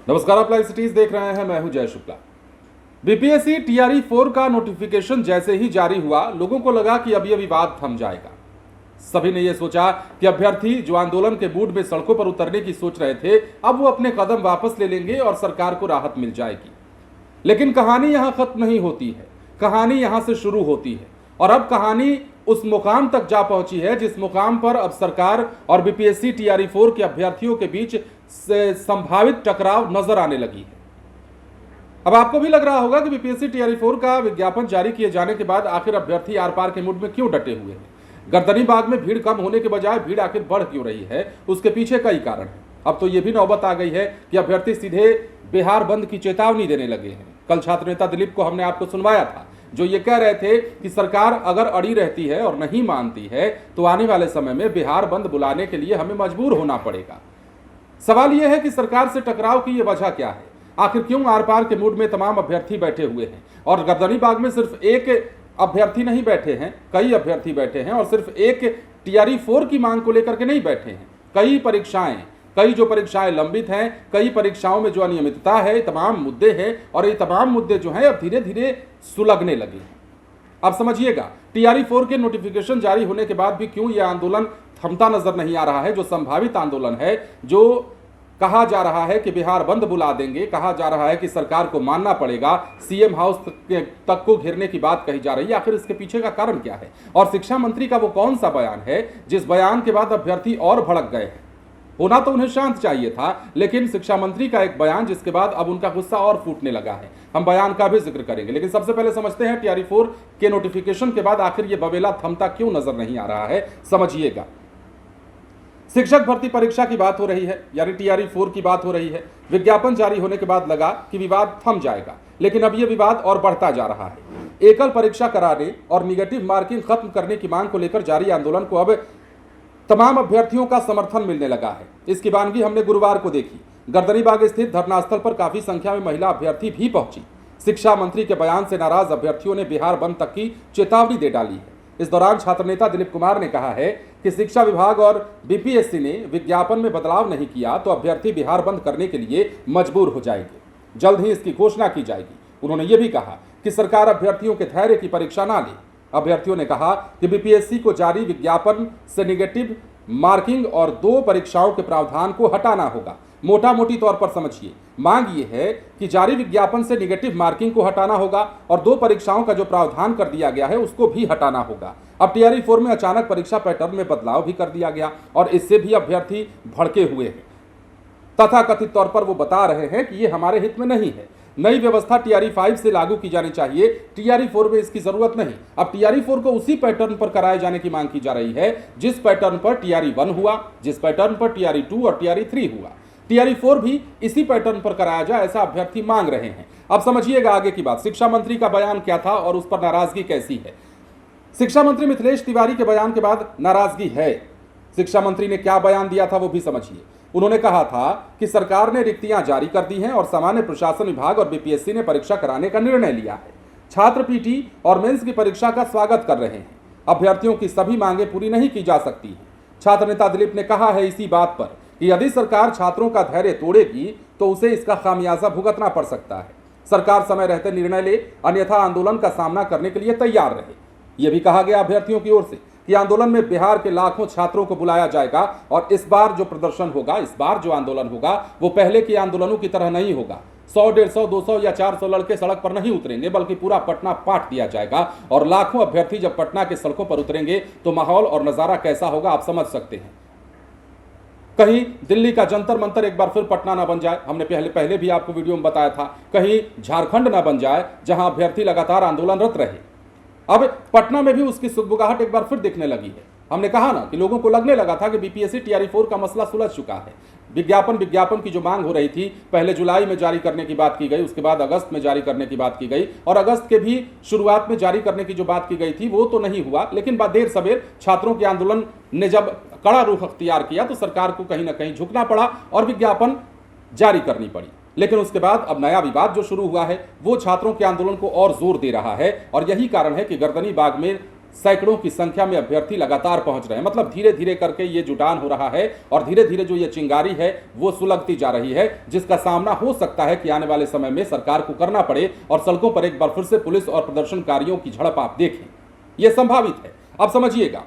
नमस्कार, आप live cities देख रहे हैं। मैं हूं जय शुक्ला। बीपीएससी टीआरई 4 का नोटिफिकेशन जैसे ही जारी हुआ, लोगों को लगा कि अब यह विवाद थम जाएगा। सभी ने यह सोचा कि अभ्यर्थी जो आंदोलन के मूड में सड़कों पर उतरने की सोच रहे थे, अब वो अपने कदम वापस ले लेंगे और सरकार को राहत मिल जाएगी। लेकिन कहानी यहां खत्म नहीं होती है, कहानी यहां से शुरू होती है। और अब कहानी उस मुकाम तक जा पहुंची है जिस मुकाम पर अब सरकार और बीपीएससी टीआरई 4 के अभ्यर्थियों के बीच से संभावित टकराव नजर आने लगी है। अब आपको भी लग रहा होगा कि बीपीएससी टीआरई 4 का विज्ञापन जारी किए जाने के बाद आखिर अभ्यर्थी आर पार के मूड में क्यों डटे हुए हैं। गर्दनी बाग में भीड़ कम होने के बजाय भीड़ आखिर बढ़ क्यों रही है, उसके पीछे कई कारण हैं। अब तो यह भी नौबत आ गई है कि अभ्यर्थी सीधे बिहार बंद की चेतावनी देने लगे हैं। कल छात्र नेता दिलीप को हमने आपको सुनवाया था, जो ये कह रहे थे कि सरकार अगर अड़ी रहती है और नहीं मानती है तो आने वाले समय में बिहार बंद बुलाने के लिए हमें मजबूर होना पड़ेगा। सवाल यह है कि सरकार से टकराव की यह वजह क्या है। आखिर क्यों आर पार के मूड में तमाम अभ्यर्थी बैठे हुए हैं। और गर्दनी बाग में सिर्फ एक अभ्यर्थी नहीं बैठे हैं, कई अभ्यर्थी बैठे हैं। और सिर्फ एक टीआरई 4 की मांग को लेकर के नहीं बैठे हैं, कई जो परीक्षाएं लंबित हैं, कई परीक्षाओं में जो अनियमितता है, तमाम मुद्दे हैं। और ये तमाम मुद्दे जो हैं अब धीरे धीरे सुलगने लगे हैं। अब समझिएगा, टीआरई 4 के नोटिफिकेशन जारी होने के बाद भी क्यों यह आंदोलन थमता नजर नहीं आ रहा है। जो संभावित आंदोलन है, जो कहा जा रहा है कि बिहार बंद बुला देंगे, कहा जा रहा है कि सरकार को मानना पड़ेगा, सीएम हाउस तक को घेरने की बात कही जा रही है। आखिर इसके पीछे का कारण क्या है। और शिक्षा मंत्री का वो कौन सा बयान है जिस बयान के बाद अभ्यर्थी और भड़क गए हैं। होना तो उन्हें शांत चाहिए था, लेकिन शिक्षा मंत्री का एक बयान जिसके बाद अब उनका गुस्सा और फूटने लगा है। हम बयान का भी जिक्र करेंगे, लेकिन सबसे पहले समझते हैं टीआरई 4 के नोटिफिकेशन के बाद आखिर यह बवेला थमता क्यों नजर नहीं आ रहा है। समझिएगा, शिक्षक भर्ती परीक्षा की बात हो रही है, यानी टीआरई 4 की बात हो रही है। विज्ञापन जारी होने के बाद लगा कि विवाद थम जाएगा, लेकिन अब यह विवाद और बढ़ता जा रहा है। एकल परीक्षा कराने और निगेटिव मार्किंग खत्म करने की मांग को लेकर जारी आंदोलन को अब तमाम अभ्यर्थियों का समर्थन मिलने लगा है। इसकी वानगी हमने गुरुवार को देखी। गर्दनी बाग स्थित धरनास्थल पर काफी संख्या में महिला अभ्यर्थी भी पहुंची। शिक्षा मंत्री के बयान से नाराज अभ्यर्थियों ने बिहार बंद तक की चेतावनी दे डाली है। इस दौरान छात्र नेता दिलीप कुमार ने कहा है कि शिक्षा विभाग और बीपीएससी ने विज्ञापन में बदलाव नहीं किया तो अभ्यर्थी बिहार बंद करने के लिए मजबूर हो जाएंगे। जल्द ही इसकी घोषणा की जाएगी। उन्होंने ये भी कहा कि सरकार अभ्यर्थियों के धैर्य की परीक्षा ना ले। अभ्यर्थियों ने कहा कि बीपीएससी को जारी विज्ञापन से निगेटिव मार्किंग और 2 परीक्षाओं के प्रावधान को हटाना होगा। मोटा मोटी तौर पर समझिए, मांग ये है कि जारी विज्ञापन से निगेटिव मार्किंग को हटाना होगा और 2 परीक्षाओं का जो प्रावधान कर दिया गया है उसको भी हटाना होगा। अब टीआरई 4 में अचानक परीक्षा पैटर्न में बदलाव भी कर दिया गया और इससे भी अभ्यर्थी भड़के हुए हैं। तथाकथित तौर पर वो बता रहे हैं कि ये हमारे हित में नहीं है। नई व्यवस्था टीआरई 5 से लागू की जानी चाहिए, टीआरई 4 में इसकी जरूरत नहीं। अब टीआरई 4 को उसी पैटर्न पर कराए जाने की मांग की जा रही है जिस पैटर्न पर टीआरई 1 हुआ, जिस पैटर्न पर टीआरई 2 और टीआरई 3 हुआ। टीआरई 4 भी इसी पैटर्न पर कराया जाए, ऐसा अभ्यर्थी मांग रहे हैं। अब समझिएगा आगे की बात। शिक्षा मंत्री का बयान क्या था और उस पर नाराजगी कैसी है। शिक्षा मंत्री मिथिलेश तिवारी के बयान के बाद नाराजगी है। शिक्षा मंत्री ने क्या बयान दिया था वो भी समझिए। उन्होंने कहा था कि सरकार ने रिक्तियां जारी कर दी हैं और सामान्य प्रशासन विभाग और बीपीएससी ने परीक्षा कराने का निर्णय लिया है। छात्र पीटी और मेंस की परीक्षा का स्वागत कर रहे हैं। अभ्यर्थियों की सभी मांगें पूरी नहीं की जा सकती हैं। छात्र नेता दिलीप ने कहा है इसी बात पर कि यदि सरकार छात्रों का धैर्य तोड़ेगी तो उसे इसका खामियाजा भुगतना पड़ सकता है। सरकार समय रहते निर्णय ले, अन्यथा आंदोलन का सामना करने के लिए तैयार रहे। यह भी कहा गया अभ्यर्थियों की ओर से कि आंदोलन में बिहार के लाखों छात्रों को बुलाया जाएगा और इस बार जो प्रदर्शन होगा, इस बार जो आंदोलन होगा वो पहले के आंदोलनों की तरह नहीं होगा। 100, 150, 200 या 400 लड़के सड़क पर नहीं उतरेंगे, बल्कि पूरा पटना पाट दिया जाएगा। और लाखों अभ्यर्थी जब पटना के सड़कों पर उतरेंगे तो माहौल और नजारा कैसा होगा आप समझ सकते हैं। कहीं दिल्ली का जंतर मंतर एक बार फिर पटना ना बन जाए, हमने पहले भी आपको वीडियो में बताया था। कहीं झारखंड ना बन जाए जहां अभ्यर्थी लगातार आंदोलनरत रहे। अब पटना में भी उसकी सुगबुगाहट एक बार फिर दिखने लगी है। हमने कहा ना कि लोगों को लगने लगा था कि बीपीएससी टीआरई 4 का मसला सुलझ चुका है। विज्ञापन की जो मांग हो रही थी, पहले जुलाई में जारी करने की बात की गई, उसके बाद अगस्त में जारी करने की बात की गई और अगस्त के भी शुरुआत में जारी करने की जो बात की गई थी वो तो नहीं हुआ। लेकिन देर सवेर छात्रों के आंदोलन ने जब कड़ा रुख अख्तियार किया तो सरकार को कहीं ना कहीं झुकना पड़ा और विज्ञापन जारी करनी पड़ी। लेकिन उसके बाद अब नया विवाद जो शुरू हुआ है वो छात्रों के आंदोलन को और जोर दे रहा है। और यही कारण है कि गर्दनी बाग में सैकड़ों की संख्या में अभ्यर्थी लगातार पहुंच रहे हैं। मतलब धीरे धीरे करके ये जुटान हो रहा है और धीरे धीरे जो ये चिंगारी है वो सुलगती जा रही है, जिसका सामना हो सकता है कि आने वाले समय में सरकार को करना पड़े और सड़कों पर एक बार फिर से पुलिस और प्रदर्शनकारियों की झड़प आप देखें। यह संभावित है। अब समझिएगा,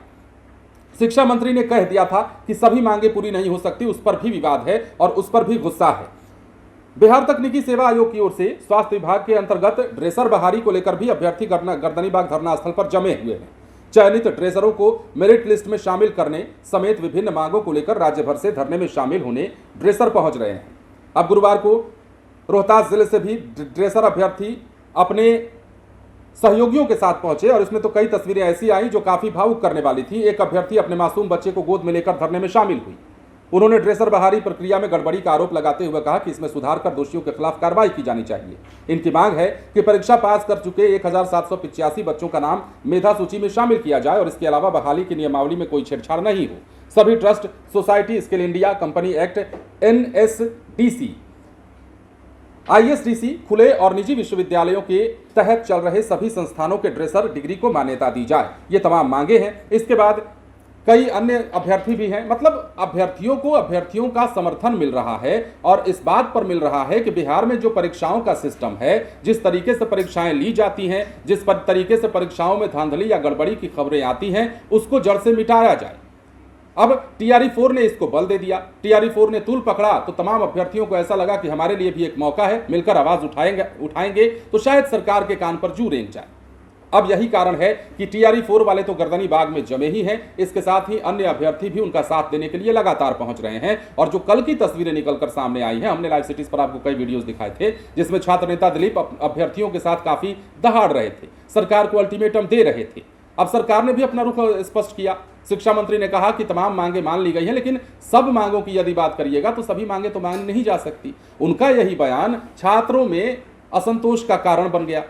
शिक्षा मंत्री ने कह दिया था कि सभी मांगे पूरी नहीं हो सकती, उस पर भी विवाद है और उस पर भी गुस्सा है। बिहार तकनीकी सेवा आयोग की ओर से स्वास्थ्य विभाग के अंतर्गत ड्रेसर बहाली को लेकर भी अभ्यर्थी गर्दनीबाग धरना स्थल पर जमे हुए हैं। चयनित ड्रेसरों को मेरिट लिस्ट में शामिल करने समेत विभिन्न मांगों को लेकर राज्य भर से धरने में शामिल होने ड्रेसर पहुंच रहे हैं। अब गुरुवार को रोहतास जिले से भी ड्रेसर अभ्यर्थी अपने सहयोगियों के साथ पहुंचे और इसमें तो कई तस्वीरें ऐसी आई जो काफी भावुक करने वाली थी। एक अभ्यर्थी अपने मासूम बच्चे को गोद में लेकर धरने में शामिल हुई। उन्होंने ड्रेसर बहाली प्रक्रिया में गड़बड़ी का आरोप लगाते हुए कहा कि इसमें सुधार कर दोषियों के खिलाफ कार्रवाई की जानी चाहिए। इनकी मांग है कि परीक्षा पास कर चुके 1785 बच्चों का नाम मेधा सूची में शामिल किया जाए और इसके अलावा बहाली की नियमावली में कोई छेड़छाड़ नहीं हो। सभी trust, society, skill India, company act, NSDC, ISDC, खुले और निजी विश्वविद्यालयों के तहत चल रहे सभी संस्थानों के ड्रेसर डिग्री को मान्यता दी जाए। ये तमाम मांगे हैं। इसके बाद कई अन्य अभ्यर्थी भी हैं। मतलब अभ्यर्थियों का समर्थन मिल रहा है और इस बात पर मिल रहा है कि बिहार में जो परीक्षाओं का सिस्टम है, जिस तरीके से परीक्षाएं ली जाती हैं, जिस तरीके से परीक्षाओं में धांधली या गड़बड़ी की खबरें आती हैं, उसको जड़ से मिटाया जाए। अब TRE-4 ने इसको बल दे दिया। TRE-4 ने तूल पकड़ा तो तमाम अभ्यर्थियों को ऐसा लगा कि हमारे लिए भी एक मौका है, मिलकर आवाज उठाएंगे तो शायद सरकार के कान पर जू रेंग जाए। अब यही कारण है कि TRE-4 वाले तो गर्दनीबाग में जमे ही हैं। इसके साथ ही अन्य अभ्यर्थी भी उनका साथ देने के लिए लगातार पहुंच रहे हैं। और जो कल की तस्वीरें निकलकर सामने आई हैं, हमने लाइव सिटीज पर आपको कई वीडियोस दिखाए थे जिसमें छात्र नेता दिलीप अभ्यर्थियों के साथ काफी दहाड़ रहे थे, सरकार को अल्टीमेटम दे रहे थे। अब सरकार ने भी अपना रुख स्पष्ट किया। शिक्षा मंत्री ने कहा कि तमाम मांगे मान ली गई हैं, लेकिन सब मांगों की यदि बात करिएगा तो सभी मांगे तो मान नहीं जा सकती। उनका यही बयान छात्रों में असंतोष का कारण बन गया।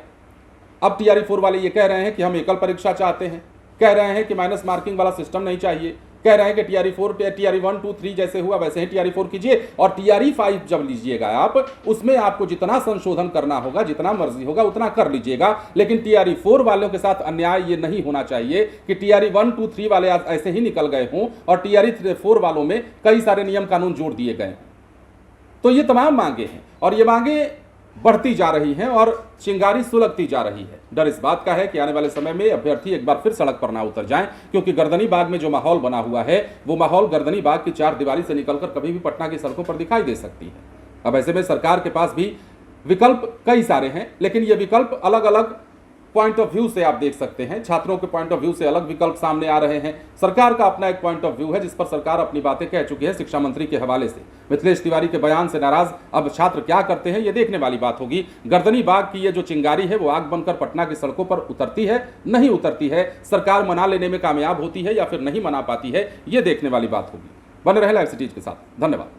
अब TRE-4 वाले ये कह रहे हैं कि हम एकल परीक्षा चाहते हैं, कह रहे हैं कि माइनस मार्किंग वाला सिस्टम नहीं चाहिए, कह रहे हैं कि TRE-1, 2, 3 जैसे हुआ वैसे ही TRE-4 कीजिए और TRE-5 जब लीजिएगा आप, उसमें आपको जितना संशोधन करना होगा, जितना मर्जी होगा उतना कर लीजिएगा। लेकिन TRE-4 वालों के साथ अन्याय ये नहीं होना चाहिए कि TRE-1, 2, 3 वाले ऐसे ही निकल गए हों और TRE-4 वालों में कई सारे नियम कानून जोड़ दिए गए। तो ये तमाम मांगे हैं और ये मांगे बढ़ती जा रही हैं और चिंगारी सुलगती जा रही है। डर इस बात का है कि आने वाले समय में अभ्यर्थी एक बार फिर सड़क पर ना उतर जाएं, क्योंकि गर्दनीबाग में जो माहौल बना हुआ है वो माहौल गर्दनीबाग की चार दीवारी से निकलकर कभी भी पटना की सड़कों पर दिखाई दे सकती है। अब ऐसे में सरकार के पास भी विकल्प कई सारे हैं, लेकिन ये विकल्प अलग अलग पॉइंट ऑफ व्यू से आप देख सकते हैं। छात्रों के पॉइंट ऑफ व्यू से अलग विकल्प सामने आ रहे हैं। सरकार का अपना एक पॉइंट ऑफ व्यू है जिस पर सरकार अपनी बातें कह चुकी है शिक्षा मंत्री के हवाले से। मिथिलेश तिवारी के बयान से नाराज अब छात्र क्या करते हैं, ये देखने वाली बात होगी। गर्दनीबाग की ये जो चिंगारी है वो आग बनकर पटना की सड़कों पर उतरती है, नहीं उतरती है, सरकार मना लेने में कामयाब होती है या फिर नहीं मना पाती है, ये देखने वाली बात होगी। बने रहे लाइव सिटीज के साथ। धन्यवाद।